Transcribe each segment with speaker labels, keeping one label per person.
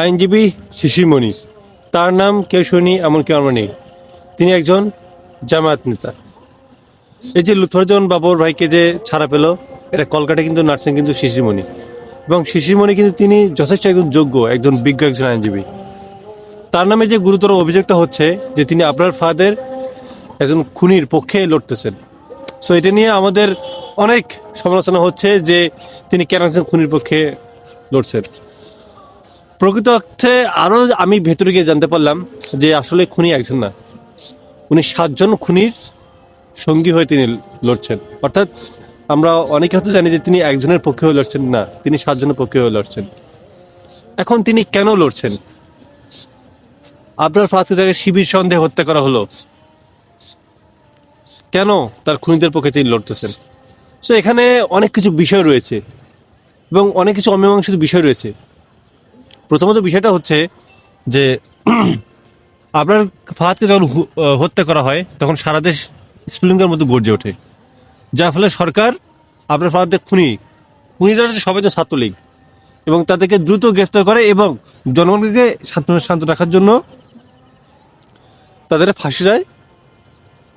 Speaker 1: আইনজীবী শিশিরমণি, তার নাম কেউ শুনি এমন কেউ আমরা নেই। তিনি একজন জামায়াত নেতা। এই যে লুৎফরজন বাবর ভাইকে যে ছাড়া পেল, এটা কলকাতা কিন্তু নার্সিং কিন্তু শিশিরমণি, এবং শিশিরমণি কিন্তু তিনি যথেষ্ট একজন যোগ্য, একজন বিজ্ঞ, একজন আইনজীবী। তার নামে যে গুরুতর অভিযোগটা হচ্ছে যে তিনি আবরার ফাহাদের একজন খুনির পক্ষে লড়তেছেন। সো এটা নিয়ে আমাদের অনেক সমালোচনা হচ্ছে যে তিনি কেন একজন খুনির পক্ষে লড়ছেন। প্রকৃত অর্থে আরও আমি ভেতরে গিয়ে জানতে পারলাম যে আসলে খুনি একজন না, উনি 7 জন খুনির সঙ্গী হয়ে তিনি লড়ছেন। অর্থাৎ আমরা অনেকে হয়তো জানি যে তিনি একজনের পক্ষে হয়ে লড়ছেন, না, তিনি 7 জনের পক্ষে হয়ে লড়ছেন। এখন তিনি কেন লড়ছেন? আপনার ফার্স্ট জায়গায় শিবির সন্দেহে হত্যা করা হলো, কেন তার খুনিদের পক্ষে তিনি লড়তেছেন? সো এখানে অনেক কিছু বিষয় রয়েছে এবং অনেক কিছু অমীমাংসিত বিষয় রয়েছে। প্রথমত বিষয়টা হচ্ছে যে আপনার ফাহাদকে যখন হত্যা করা হয় তখন সারা দেশ স্ফুলিঙ্গের মতো গর্জে ওঠে, যার ফলে সরকার আপনার ফাহাদকে খুনি যারা সবাই তো ছাত্রলীগ, এবং তাদেরকে দ্রুত গ্রেফতার করে এবং জনগণকে শান্ত রাখার জন্য তাদের ফাঁসি রায়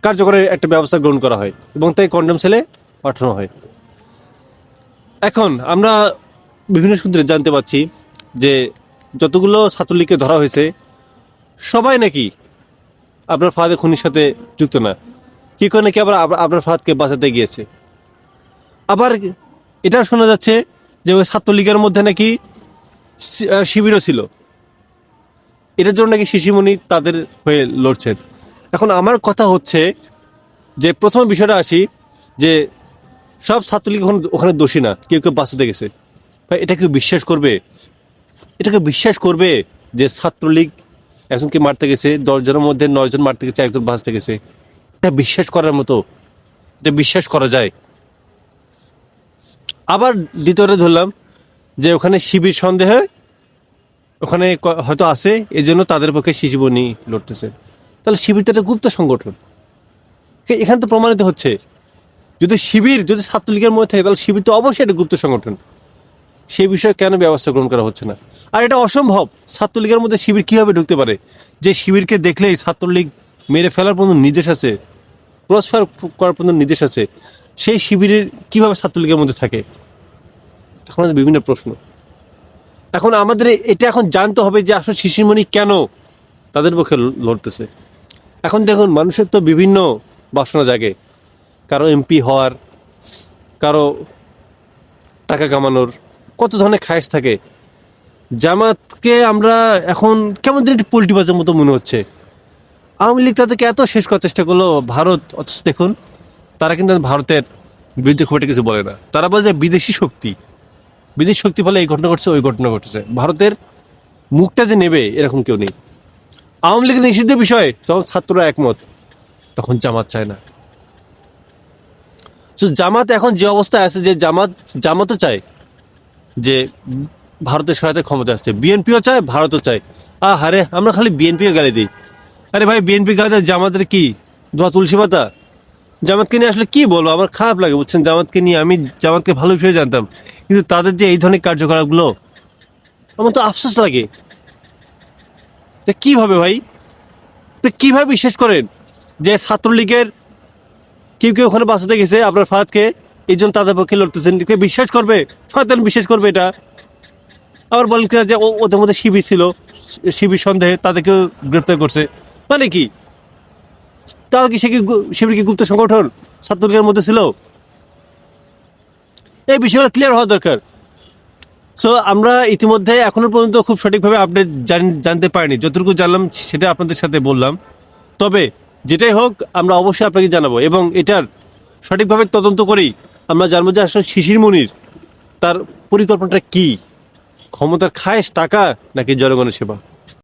Speaker 1: কার্যকরের একটা ব্যবস্থা গ্রহণ করা হয় এবং তাই কন্ডেম সেলে পাঠানো হয়। এখন আমরা বিভিন্ন সূত্রে জানতে পারছি যে যতগুলো ছাত্রলীগকে ধরা হয়েছে সবাই নাকি আপনার ফাহাদের খুনির সাথে যুক্ত না, কি করে নাকি আবার আপনার ফাহাদকে বাঁচাতে গিয়েছে। আবার এটা শোনা যাচ্ছে যে ওই ছাত্রলীগের মধ্যে নাকি শিবিরও ছিল, এটার জন্য নাকি শিশিরমণি তাদের হয়ে লড়ছেন। এখন আমার কথা হচ্ছে যে প্রথম বিষয়টা আসি যে সব ছাত্রলীগ ওখানে দোষী না, কেউ কেউ বাঁচাতে গেছে। ভাই এটা কেউ বিশ্বাস করবে? এটাকে বিশ্বাস করবে যে ছাত্রলীগ একজনকে মারতে গেছে, 10 জনের মধ্যে 9 জন মারতে গেছে, একজন বাঁচতে গেছে? এটা বিশ্বাস করার মতো? এটা বিশ্বাস করা যায়? আবার দ্বিতীয়টা ধরলাম যে ওখানে শিবির সন্দেহে ওখানে হয়তো আছে, এই জন্য তাদের পক্ষে শিশিরমণি লড়তেছে। তাহলে শিবিরটা একটা গুপ্ত সংগঠন, এখানে তো প্রমাণিত হচ্ছে। যদি শিবির যদি ছাত্রলীগের মধ্যে থাকে তাহলে শিবির তো অবশ্যই একটা গুপ্ত সংগঠন। সেই বিষয়ে কেন ব্যবস্থা গ্রহণ করা হচ্ছে না? আর এটা অসম্ভব, ছাত্রলীগের মধ্যে শিবির কীভাবে ঢুকতে পারে? যে শিবিরকে দেখলেই ছাত্রলীগ মেরে ফেলার পর্যন্ত নির্দেশ আছে, ক্রসফায়ার করার পর্যন্ত নির্দেশ আছে, সেই শিবিরের কীভাবে ছাত্রলীগের মধ্যে থাকে? এখন বিভিন্ন প্রশ্ন। এখন আমাদের এটা এখন জানতে হবে যে আসলে শিশিরমণি কেন তাদের পক্ষে লড়তেছে। এখন দেখুন, মানুষের তো বিভিন্ন বাসনা জাগে, কারো এমপি হওয়ার, কারো টাকা কামানোর, কত ধরনের খায়েশ থাকে। জামাতকে আমরা এখন কেমন দিন একটি পোল্ট্রিবাজের মতো মনে হচ্ছে। আওয়ামী লীগ তাদেরকে এত শেষ করার চেষ্টা করলো, ভারত, অথচ দেখুন তারা কিন্তু ভারতের বিরুদ্ধে খুব একটা কিছু বলে না। তারা বলে যে বিদেশি শক্তি ফলে এই ঘটনা ঘটছে, ওই ঘটনা ঘটেছে। ভারতের মুখটা যে নেবে এরকম কেউ নেই। আওয়ামী লীগের নিষিদ্ধ বিষয়ে যখন ছাত্ররা একমত, তখন জামাত চায় না। তো জামাত এখন যে অবস্থায় আছে, যে জামাতও চায় যে ভারতের সহায়তায় ক্ষমতা আসছে, বিএনপিও চায়, ভারতও চায়। আরে আমরা খালি বিএনপিও গালি দিই। আরে ভাই, বিএনপি গালি দেয়, জামাতের কি ধোয়া তুলসী পাতা? জামাতকে নিয়ে আসলে কি বলবো, আমার খারাপ লাগে, বুঝছেন। জামাতকে নিয়ে আমি জামাতকে ভালো বিষয়ে জানতাম, কিন্তু তাদের যে এই ধরনের কার্যকলাপগুলো আমার তো আফসোস লাগে। কিভাবে ভাই, কিভাবে বিশ্বাস করেন যে ছাত্রলীগের কেউ কেউ ওখানে বাঁচাতে গেছে আপনার ফাহাদকে, এই জন্য তাদের পক্ষে লড়তেছেন? কে বিশ্বাস করবে? শয়তান বিশ্বাস করবে এটা। আবার বলেন কিনা যে ওদের মধ্যে শিবির ছিল, শিবির সন্দেহে তাদেরকেও গ্রেপ্তার করছে, মানে কি? তাহলে কি শিবির কি গুপ্ত সংগঠন ছাত্রলীগের মধ্যে ছিল? এই বিষয়গুলো ক্লিয়ার হওয়া দরকার। সো আমরা ইতিমধ্যে এখনো পর্যন্ত খুব সঠিকভাবে আপডেট জানতে পারিনি, যতটুকু জানলাম সেটা আপনাদের সাথে বললাম। তবে যেটাই হোক, আমরা অবশ্যই আপনাকে জানাবো এবং এটার সঠিকভাবে তদন্ত করেই আমরা জানবো যে আসলে শিশিরমণির তার পরিকল্পনাটা কি, ক্ষমতার খায়েশ, টাকা, নাকি জনগণের সেবা।